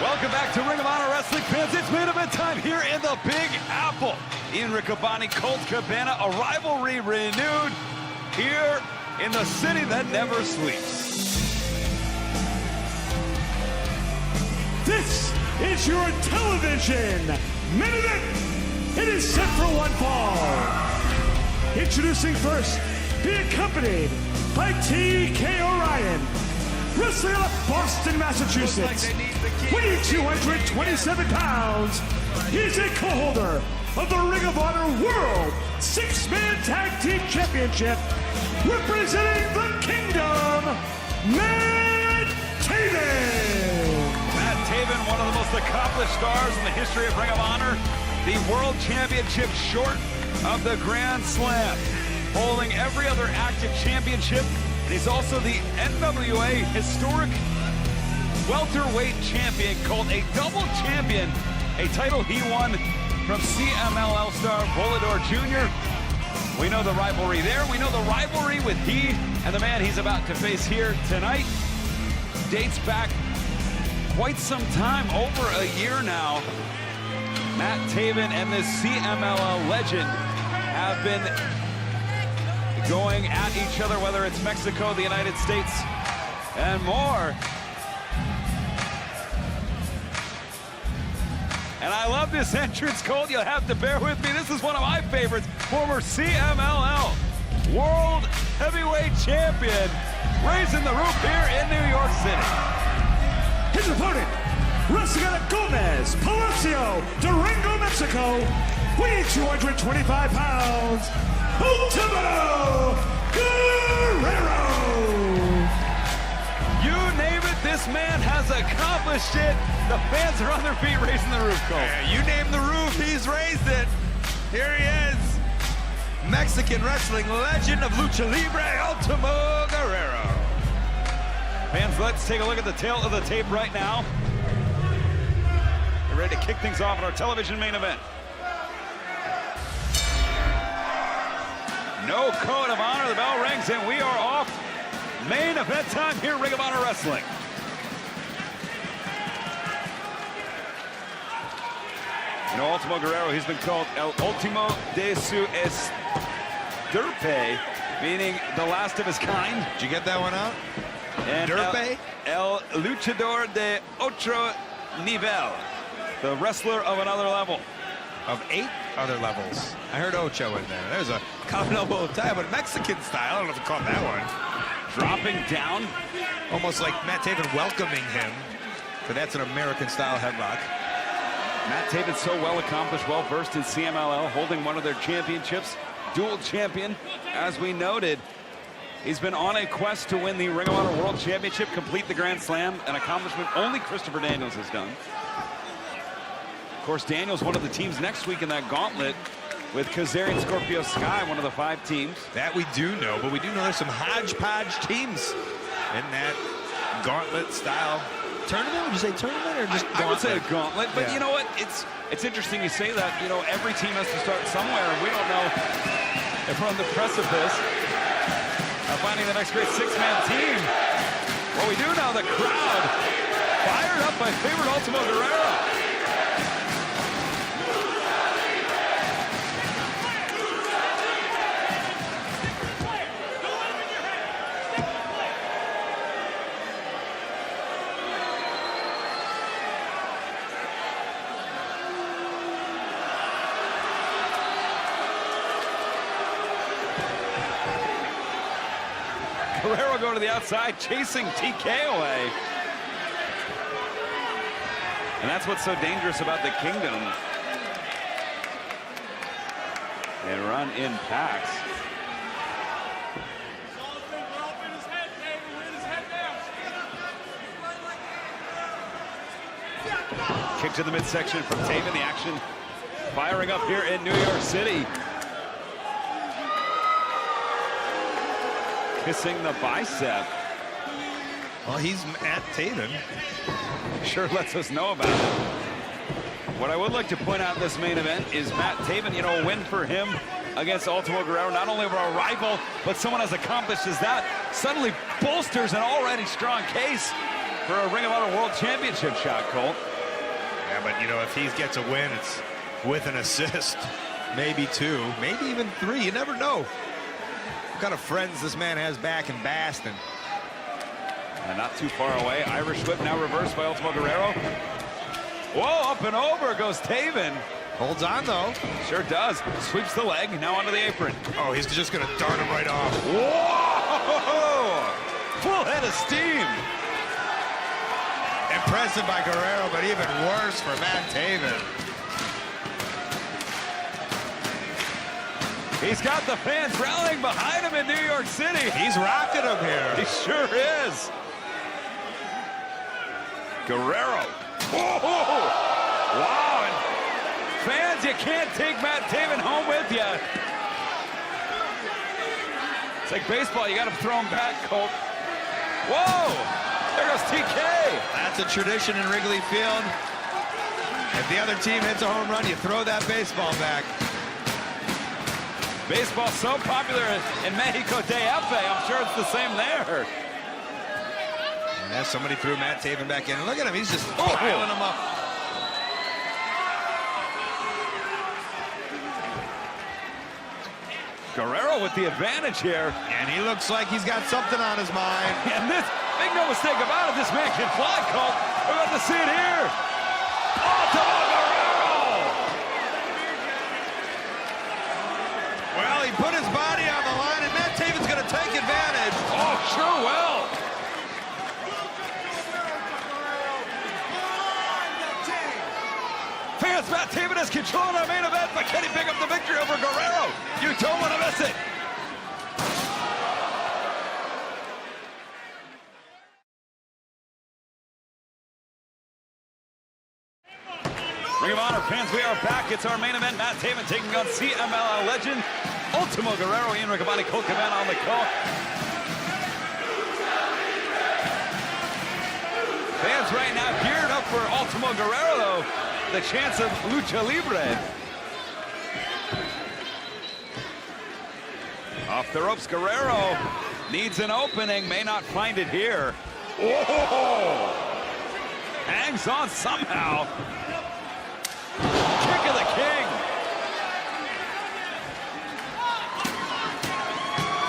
Welcome back to Ring of Honor Wrestling fans. It's main event time here in the Big Apple. Ian Riccaboni, Colt Cabana, a rivalry renewed here in the city that never sleeps. This is your television main event. It is set for one fall. Introducing first, be accompanied by T.K. Orion, wrestling out of Boston, Massachusetts. Weighing 227 pounds, he's a co-holder of the Ring of Honor World Six-Man Tag Team Championship, representing the Kingdom, Matt Taven. Matt Taven, one of the most accomplished stars in the history of Ring of Honor, the World Championship short of the Grand Slam, holding every other active championship. And he's also the NWA historic welterweight champion, called a double champion, a title he won from CMLL star Volador Jr. We know the rivalry there. We know the rivalry with he and the man he's about to face here tonight dates back quite some time, over a year now. Matt Taven and this CMLL legend have been going at each other, whether it's Mexico, the United States, and more. And I love this entrance, Colt. You'll have to bear with me. This is one of my favorites. Former CMLL World Heavyweight Champion, raising the roof here in New York City. His opponent, wrestling out of Gomez, Palacio, Durango, Mexico, weighing 225 pounds, Ultimo Guerrero. You name it, this man has accomplished it. The fans are on their feet raising the roof, Cole. Yeah, you name the roof, he's raised it. Here he is. Mexican wrestling legend of Lucha Libre, Ultimo Guerrero. Fans, let's take a look at the tail of the tape right now. We're ready to kick things off in our television main event. No code of honor, the bell rings, and we are off. Main event time here, Ring of Honor Wrestling. You know, Ultimo Guerrero, he's been called El Ultimo de su estirpe, meaning the last of his kind. Did you get that one out? And Derpe? El luchador de otro nivel, the wrestler of another level. Of 8 other levels. I heard Ocho in there. There's a common elbow tie, but Mexican style. I don't know if you caught that one. Dropping down. Almost like Matt Taven welcoming him. But that's an American style headlock. Matt Taven, so well accomplished, well versed in CMLL, holding one of their championships, dual champion, as we noted. He's been on a quest to win the Ring of Honor World Championship, complete the Grand Slam, an accomplishment only Christopher Daniels has done. Of course, Daniels, one of the teams next week in that gauntlet with Kazarian Scorpio Sky, one of the 5 teams. That we do know, but we do know there's some hodgepodge teams in that gauntlet style tournament. Would you say tournament or just gauntlet? I would say a gauntlet, but yeah. You know what? It's interesting you say that. You know, every team has to start somewhere, and we don't know if we're on the precipice of finding the next great 6-man team. Well, we do know the crowd fired up by favorite Ultimo Guerrero. Guerrero go to the outside, chasing TK away. And that's what's so dangerous about the Kingdom. They run in packs. Kick to the midsection from Taven. The action firing up here in New York City. Kissing the bicep. Well, he's Matt Taven. Sure lets us know about it. What I would like to point out in this main event is Matt Taven, you know, a win for him against Ultimo Guerrero. Not only of our rival, but someone as accomplished as that suddenly bolsters an already strong case for a Ring of Honor World Championship shot, Colt. Yeah, but you know, if he gets a win, it's with an assist, maybe 2, maybe even 3. You never know what kind of friends this man has back in Boston. And not too far away. Irish whip now reversed by Ultimo Guerrero. Whoa, up and over goes Taven. Holds on, though. Sure does. Sweeps the leg, now onto the apron. Oh, he's just going to dart him right off. Whoa! Full head of steam. Impressive by Guerrero, but even worse for Matt Taven. He's got the fans rallying behind him in New York City. He's rocking him here. He sure is. Guerrero. Whoa! Wow. And fans, you can't take Matt Taven home with you. It's like baseball. You got to throw him back, Colt. Whoa! There goes TK. That's a tradition in Wrigley Field. If the other team hits a home run, you throw that baseball back. Baseball's so popular in Mexico DF. I'm sure it's the same there. Yeah, somebody threw Matt Taven back in. And look at him. He's just piling him up. Guerrero with the advantage here. And he looks like he's got something on his mind. And this, make no mistake about it, this man can fly, Colt. We're about to see it here. Ultimo Guerrero! Well, he put his body on the line, and Matt Taven's going to take advantage. Oh, sure will. Fans, Matt Taven has control of our main event, but can he pick up the victory over Guerrero? You don't want to miss it. Ring of Honor fans, we are back. It's our main event. Matt Taven taking on CMLL legend Ultimo Guerrero. Ian Riccaboni, Colt Cabana on the call. Fans right now geared up for Ultimo Guerrero, though. The chance of lucha libre. Off the ropes, Guerrero needs an opening, may not find it here. Whoa! Hangs on somehow. Kick of the king.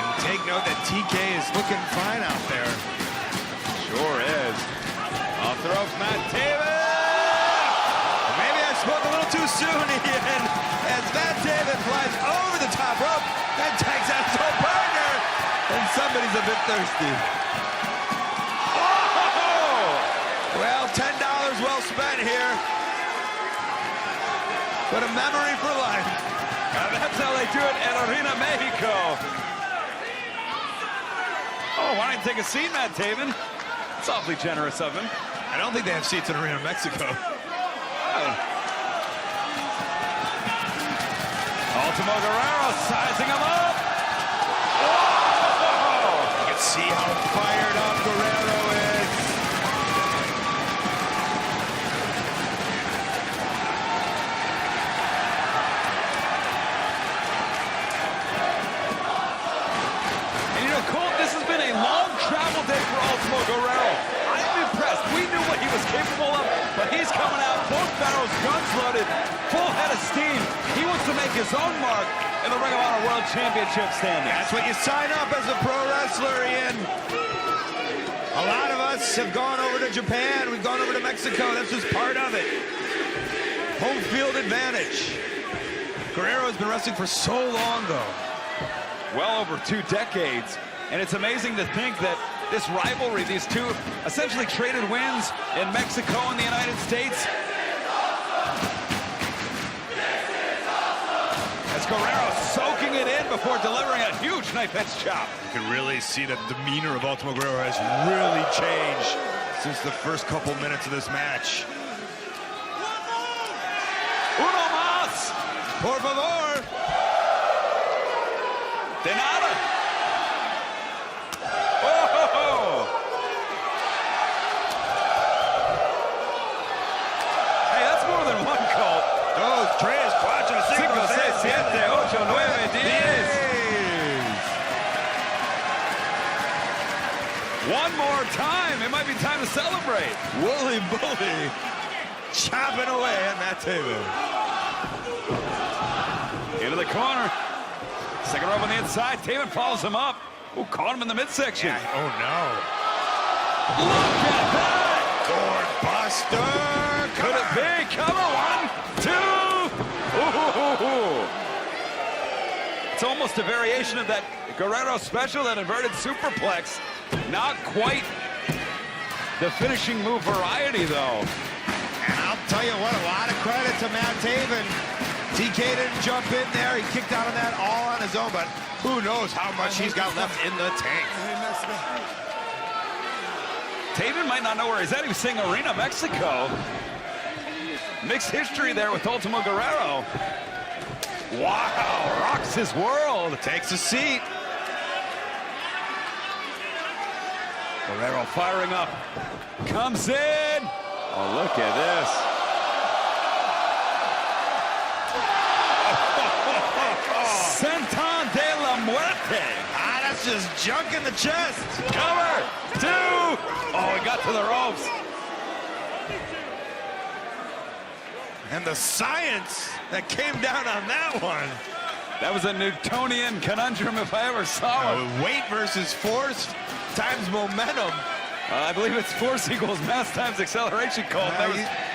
And take note that TK is looking fine out there. Sure is. Off the ropes, Matt Taven. Maybe I spoke a little too soon, Ian, as Matt Taven flies over the top rope and takes out his own partner. And somebody's a bit thirsty. Oh! Well, $10 well spent here. But a memory for life. And that's how they do it at Arena Mexico. Oh, why don't you take a seat, Matt Taven? It's awfully generous of him. I don't think they have seats in Arena Mexico. Ultimo Guerrero sizing him up. Whoa! You can see how fired up Guerrero is. And you know, Colt, this has been a long travel day for Ultimo Guerrero. I'm impressed. We knew what he was capable of, but he's coming out, both barrels, guns loaded, full head of steam. He wants to make his own mark in the Ring of Honor World Championship standings. That's what you sign up as a pro wrestler, Ian. A lot of us have gone over to Japan. We've gone over to Mexico. That's just part of it. Home field advantage. Guerrero's been wrestling for so long, though. Well over 2 decades. And it's amazing to think that this rivalry, these two essentially traded wins in Mexico and the United States. As Guerrero soaking it in before delivering a huge knife edge chop. You can really see the demeanor of Ultimo Guerrero has really changed since the first couple minutes of this match. Uno más. Por favor. De nada. Oh! Hey, that's more than one, Colt. 2, 3, 4, 5, 5, 6, 7, 8, 9, 10. One more time. It might be time to celebrate. Wooly bully. chopping away at Matt Taven. Into the corner. Second rope on the inside. Taven follows him up. Ooh, caught him in the midsection. Yeah. Oh, no. Look at that! Gourd Buster! Could it be? Cover, 1, 2. Ooh. It's almost a variation of that Guerrero special, that inverted superplex. Not quite the finishing move variety, though. And I'll tell you what, a lot of credit to Matt Taven. TK didn't jump in there. He kicked out of that all on his own, but who knows how much he's got left in the tank. Taven might not know where he's at. He was saying Arena, Mexico. Mixed history there with Ultimo Guerrero. Wow, rocks his world. Takes a seat. Guerrero firing up. Comes in. Oh, look at this. Senton de la Muerte. Ah, that's just junk in the chest. Cover, 2. Oh, he got to the ropes. And the science that came down on that one. That was a Newtonian conundrum if I ever saw it. Weight versus force times momentum. I believe it's force equals mass times acceleration, Cole.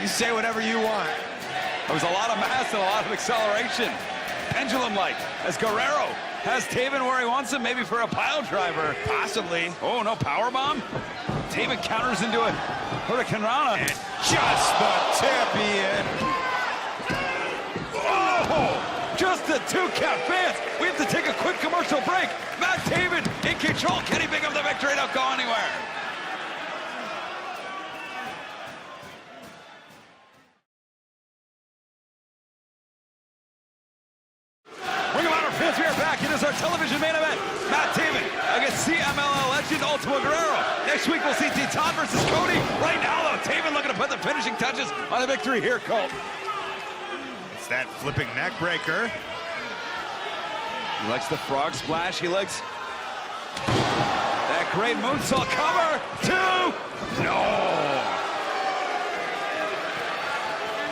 You say whatever you want. There was a lot of mass and a lot of acceleration. Pendulum-like, as Guerrero has Taven where he wants him, maybe for a pile driver. Possibly. Oh, no powerbomb. Taven counters into a Hurricane Rana. And just the tip, Ian. Oh, just a 2 count, fans. We have to take a quick commercial break. Matt Taven in control. Can he pick up the victory? Don't go anywhere. Ring of Honor fans, we are back. It is our television main event. Matt Taven against CMLL legend Ultimo Guerrero. Next week, we'll see Titan versus Cody. Right now, though, Taven looking to put the finishing touches on the victory here, Colt. It's that flipping neck breaker. He likes the frog splash. He likes that great moonsault cover. 2. No.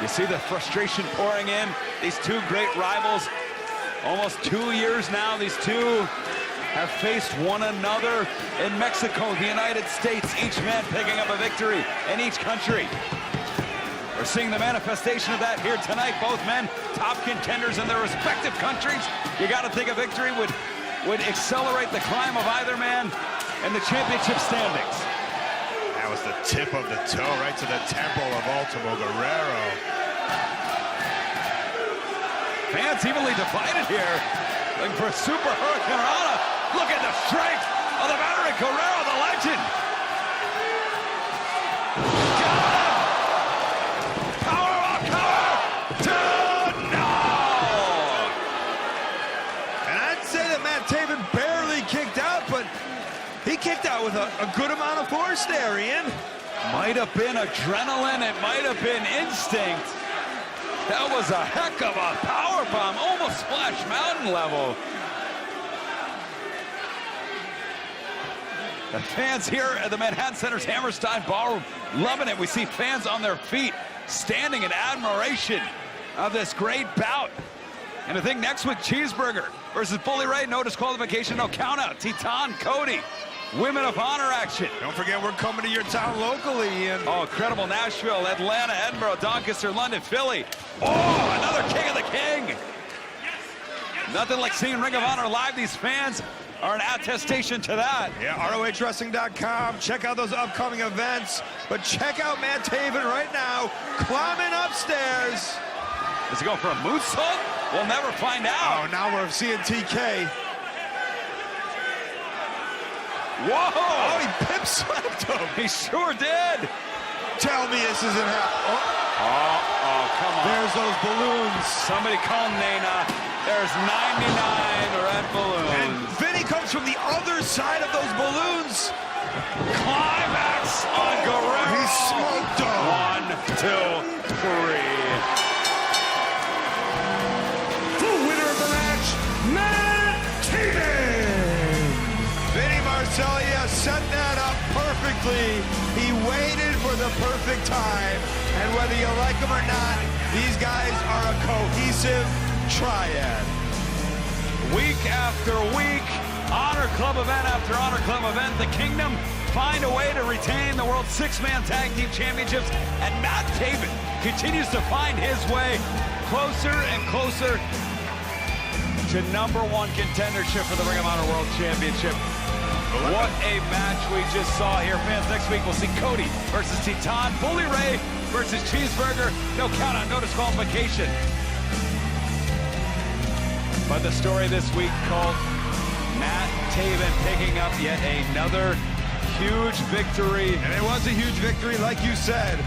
You see the frustration pouring in. These two great rivals. Almost 2 years now, these two have faced one another in Mexico, the United States, each man picking up a victory in each country. We're seeing the manifestation of that here tonight. Both men, top contenders in their respective countries. You got to think a victory would accelerate the climb of either man in the championship standings. That was the tip of the toe right to the temple of Ultimo Guerrero. Fans evenly divided here. Looking for a super Hurricane Rana. Look at the strength of the veteran Guerrero, the legend. Got him! Powerbomb cover! 2, no! And I'd say that Matt Taven barely kicked out, but he kicked out with a good amount of force there, Ian. Might have been adrenaline. It might have been instinct. That was a heck of a powerbomb, almost Splash Mountain level. The fans here at the Manhattan Center's Hammerstein Ballroom loving it. We see fans on their feet, standing in admiration of this great bout. And I think next week, Cheeseburger versus Bully Ray, no disqualification, no countout. Titan, Cody, Women of Honor action. Don't forget, we're coming to your town locally, Ian. Oh, incredible. Nashville, Atlanta, Edinburgh, Doncaster, London, Philly. Oh, another King of the King. Nothing like seeing Ring of Honor live. These fans are an attestation to that. Yeah, ROHWrestling.com. Check out those upcoming events. But check out Matt Taven right now, climbing upstairs. Does he go for a moonsault? We'll never find out. Oh, now we're seeing TK. Whoa! Oh, he pip slapped him. He sure did. Tell me this isn't happening. Oh, come on. There's those balloons. Somebody call Nana. There's 99 red balloons. And Vinny comes from the other side of those balloons. Climax on Guerrero. He smoked him. 1, 2, 3. The winner of the match, Matt Taven. Vinny Marseglia set that up perfectly. He waited for for the perfect time. And whether you like them or not, these guys are a cohesive triad. Week after week, Honor Club event after Honor Club event, the Kingdom find a way to retain the World Six-Man Tag Team Championships, and Matt Taven continues to find his way closer and closer to #1 contendership for the Ring of Honor World Championship. What a match we just saw here, fans. Next week we'll see Cody versus Titan, Bully Ray versus Cheeseburger. No count out, no disqualification. But the story this week called Matt Taven picking up yet another huge victory. And it was a huge victory, like you said.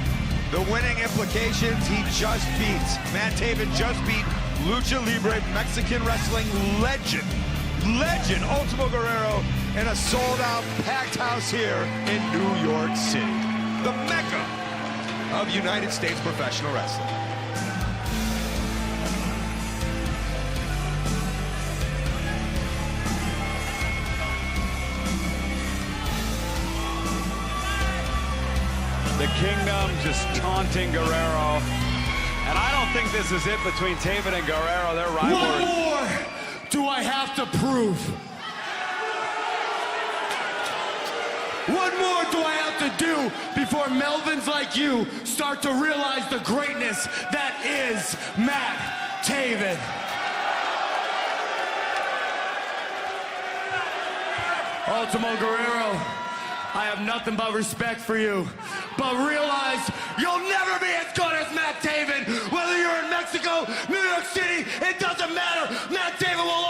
The winning implications, he just beat. Matt Taven just beat Lucha Libre Mexican wrestling legend Ultimo Guerrero in a sold-out, packed house here in New York City, the mecca of United States professional wrestling. The Kingdom just taunting Guerrero. And I don't think this is it between Taven and Guerrero. They're rivals. What more do I have to prove? What more do I have to do before Melvins like you start to realize the greatness that is Matt Taven? Ultimo Guerrero, I have nothing but respect for you, but realize you'll never be as good as Matt Taven. Whether you're in Mexico, New York City, it doesn't matter. Matt Taven will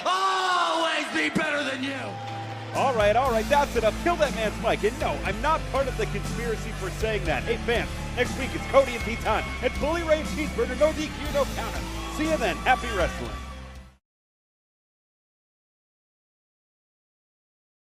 always be better than you. All right, that's enough. Kill that man's mic. And no, I'm not part of the conspiracy for saying that. Hey, fans, next week it's Cody and Titan and Bully Ray and Cheeseburger. No DQ, no countout. See you then. Happy wrestling.